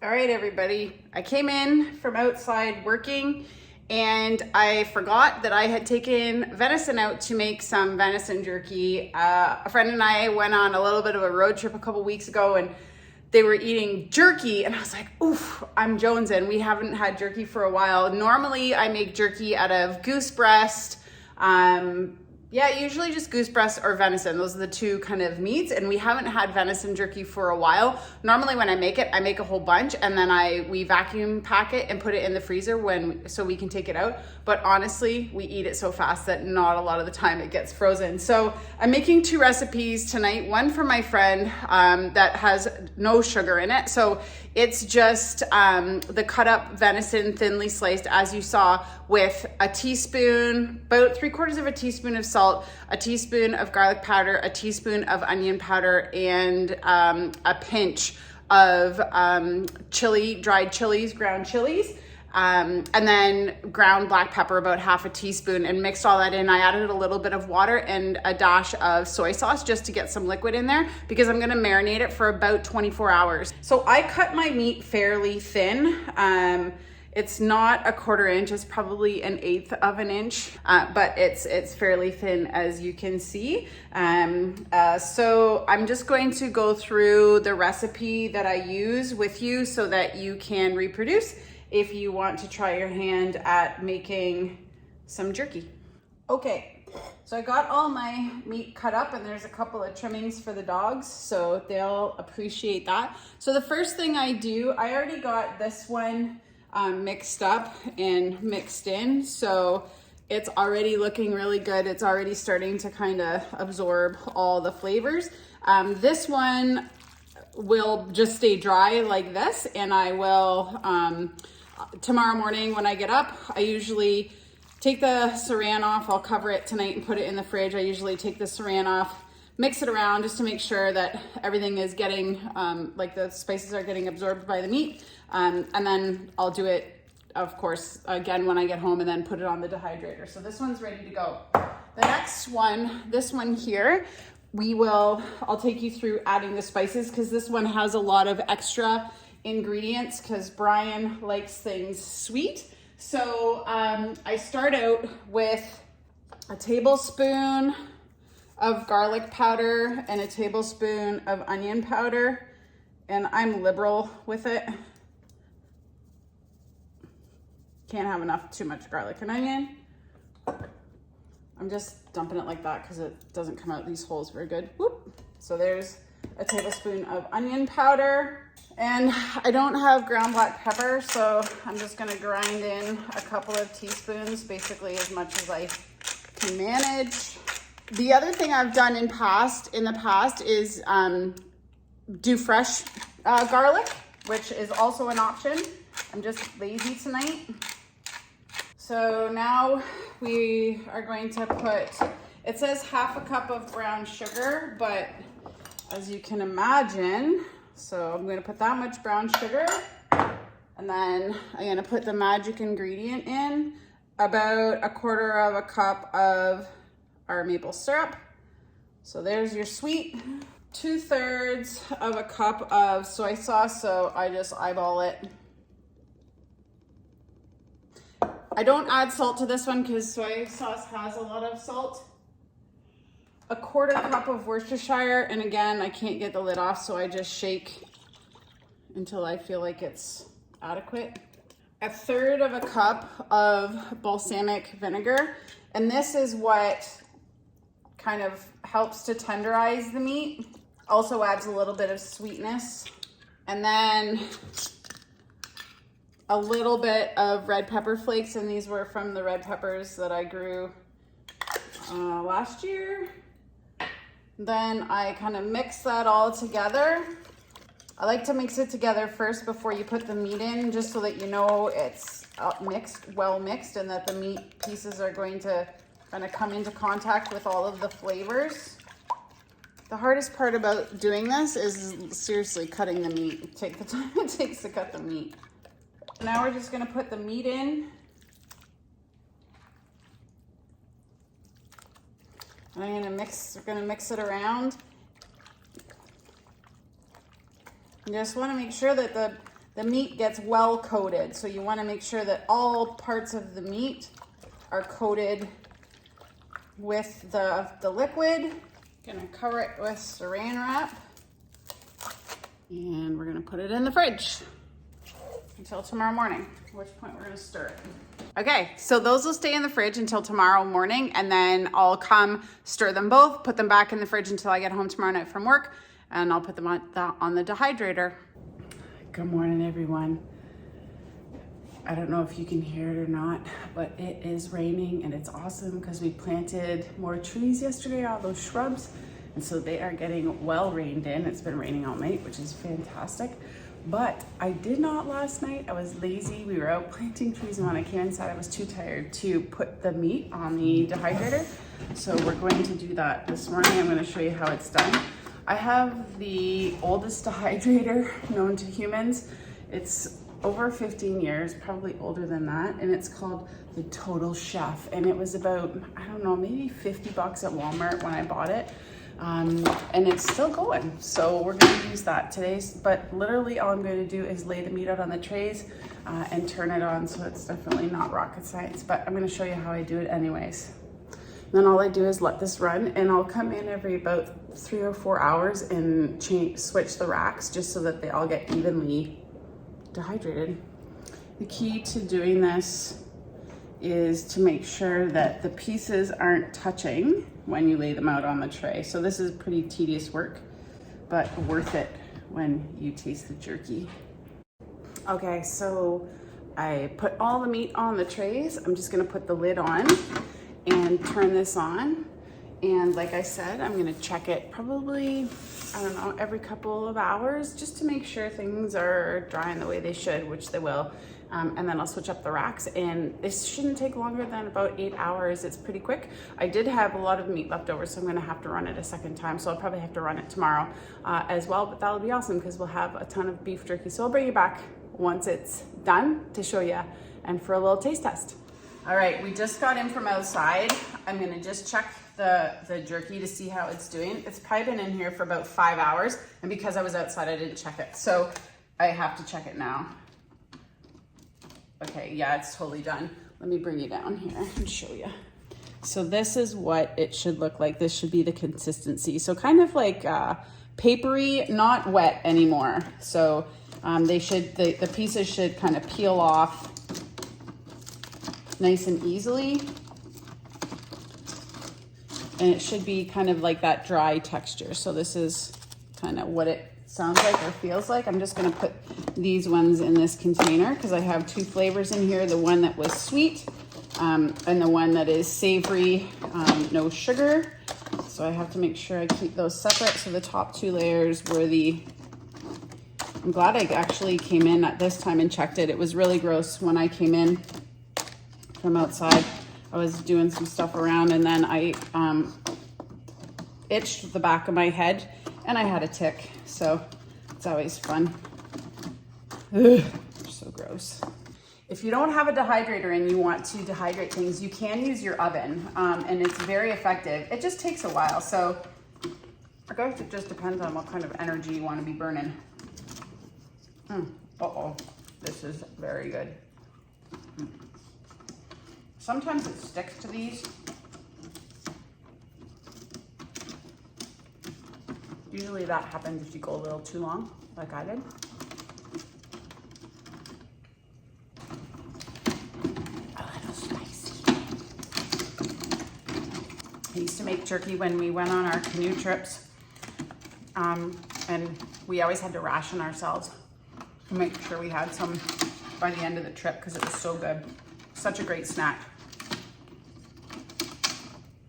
All right, everybody. I came in from outside working and I forgot that I had taken venison out to make some venison jerky. A friend and I went on a little bit of a road trip a couple weeks ago and they were eating jerky and I was like, oof, I'm jonesing. We haven't had jerky for a while. Normally I make jerky out of goose breast, usually just goose breast or venison. Those are the two kind of meats, and we haven't had venison jerky for a while. Normally when I make it, I make a whole bunch and then we vacuum pack it and put it in the freezer so we can take it out. But honestly, we eat it so fast that not a lot of the time it gets frozen. So I'm making two recipes tonight. One for my friend that has no sugar in it. So it's just the cut up venison thinly sliced, as you saw, with a teaspoon, about 3/4 of a teaspoon of salt, a teaspoon of garlic powder, a teaspoon of onion powder, and a pinch of dried chilies, ground chilies. And then ground black pepper, about half a teaspoon, and mixed all that in. I added a little bit of water and a dash of soy sauce just to get some liquid in there because I'm gonna marinate it for about 24 hours. So I cut my meat fairly thin. It's not a 1/4 inch, it's probably 1/8 of an inch, but it's fairly thin, as you can see. So I'm just going to go through the recipe that I use with you so that you can reproduce if you want to try your hand at making some jerky. Okay, so I got all my meat cut up and there's a couple of trimmings for the dogs, so they'll appreciate that. So the first thing I do, I already got this one mixed up and mixed in, so it's already looking really good. It's already starting to kind of absorb all the flavors. This one will just stay dry like this, and I will tomorrow morning when I get up, I usually take the saran off. I'll cover it tonight and put it in the fridge. I usually take the saran off, mix it around just to make sure that everything is getting, like the spices are getting absorbed by the meat. And then I'll do it, of course, again when I get home, and then put it on the dehydrator. So this one's ready to go. The next one, this one here, I'll take you through adding the spices because this one has a lot of extra ingredients because Brian likes things sweet. So I start out with a tablespoon of garlic powder and a tablespoon of onion powder, and I'm liberal with it. Can't have too much garlic and onion. I'm just dumping it like that because it doesn't come out these holes very good. Whoop. So there's a tablespoon of onion powder. And I don't have ground black pepper, so I'm just gonna grind in a couple of teaspoons, basically as much as I can manage. The other thing I've done in the past is do fresh garlic, which is also an option. I'm just lazy tonight. So now we are going to put, it says half a cup of brown sugar, but as you can imagine, so I'm going to put that much brown sugar, and then I'm going to put the magic ingredient in, about 1/4 of a cup of our maple syrup. So there's your sweet. 2/3 of a cup of soy sauce, so I just eyeball it. I don't add salt to this one because soy sauce has a lot of salt. 1/4 cup of Worcestershire, and again, I can't get the lid off, so I just shake until I feel like it's adequate. 1/3 of a cup of balsamic vinegar, and this is what kind of helps to tenderize the meat. Also adds a little bit of sweetness. And then a little bit of red pepper flakes, and these were from the red peppers that I grew last year. Then I kind of mix that all together. I like to mix it together first before you put the meat in, just so that you know it's well mixed, and that the meat pieces are going to kind of come into contact with all of the flavors. The hardest part about doing this is seriously cutting the meat. Take the time it takes to cut the meat. Now we're just gonna put the meat in. And we're gonna mix it around. You just want to make sure that the meat gets well coated. So you want to make sure that all parts of the meat are coated with the liquid. Gonna cover it with saran wrap. And we're gonna put it in the fridge until tomorrow morning, at which point we're gonna stir it. Okay, so those will stay in the fridge until tomorrow morning, and then I'll come stir them both, put them back in the fridge until I get home tomorrow night from work, and I'll put them on the dehydrator. Good morning, everyone. I don't know if you can hear it or not, but it is raining and it's awesome because we planted more trees yesterday, all those shrubs. And so they are getting well rained in. It's been raining all night, which is fantastic. But I did not last night. I was lazy. We were out planting trees, and when I came inside, I was too tired to put the meat on the dehydrator. So we're going to do that this morning. I'm going to show you how it's done. I have the oldest dehydrator known to humans. It's over 15 years, probably older than that, and it's called the Total Chef. And it was about, I don't know, maybe 50 bucks at Walmart when I bought it. And it's still going. So we're gonna use that today, but literally all I'm gonna do is lay the meat out on the trays and turn it on. So it's definitely not rocket science, but I'm gonna show you how I do it anyways. And then all I do is let this run, and I'll come in every about 3 or 4 hours and switch the racks just so that they all get evenly dehydrated. The key to doing this is to make sure that the pieces aren't touching when you lay them out on the tray. So this is pretty tedious work, but worth it when you taste the jerky. Okay, so I put all the meat on the trays. I'm just gonna put the lid on and turn this on. And like I said, I'm gonna check it probably, I don't know, every couple of hours just to make sure things are drying the way they should, which they will. And then I'll switch up the racks, and this shouldn't take longer than about 8 hours. It's pretty quick. I did have a lot of meat left over, so I'm gonna have to run it a second time. So I'll probably have to run it tomorrow as well, but that'll be awesome because we'll have a ton of beef jerky. So I'll bring you back once it's done to show you and for a little taste test. All right, we just got in from outside. I'm gonna just check the jerky to see how it's doing. It's probably been in here for about 5 hours, and because I was outside, I didn't check it. So I have to check it now. Okay, yeah, it's totally done. Let me bring you down here and show you. So this is what it should look like. This should be the consistency. So kind of like papery, not wet anymore. So the pieces should kind of peel off nice and easily. And it should be kind of like that dry texture. So this is kind of what it sounds like or feels like. I'm just gonna put these ones in this container because I have 2 flavors in here. The one that was sweet and the one that is savory, no sugar. So I have to make sure I keep those separate. So the top 2 layers were I'm glad I actually came in at this time and checked it. It was really gross when I came in from outside. I was doing some stuff around, and then I itched the back of my head and I had a tick. So it's always fun. Ugh, so gross. If you don't have a dehydrator and you want to dehydrate things, you can use your oven, and it's very effective. It just takes a while. So I guess it just depends on what kind of energy you want to be burning. Uh-oh, this is very good. Sometimes it sticks to these. Usually that happens if you go a little too long, like I did. A little spicy. I used to make jerky when we went on our canoe trips, and we always had to ration ourselves to make sure we had some by the end of the trip because it was so good. Such a great snack.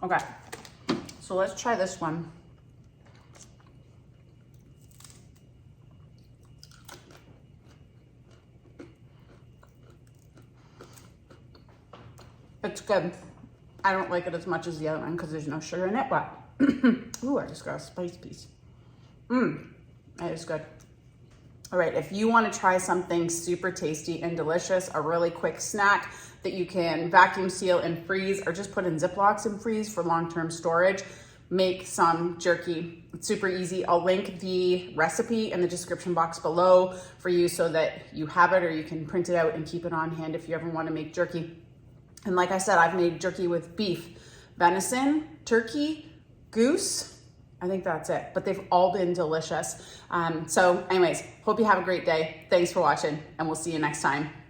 Okay, so let's try this one. It's good. I don't like it as much as the other one because there's no sugar in it, but ooh, I just got a spice piece. That is good. All right, if you want to try something super tasty and delicious, a really quick snack that you can vacuum seal and freeze, or just put in Ziplocs and freeze for long-term storage, make some jerky. It's super easy. I'll link the recipe in the description box below for you so that you have it, or you can print it out and keep it on hand if you ever want to make jerky. And like I said, I've made jerky with beef, venison, turkey, goose. I think that's it, but they've all been delicious. So anyways, hope you have a great day. Thanks for watching, and we'll see you next time.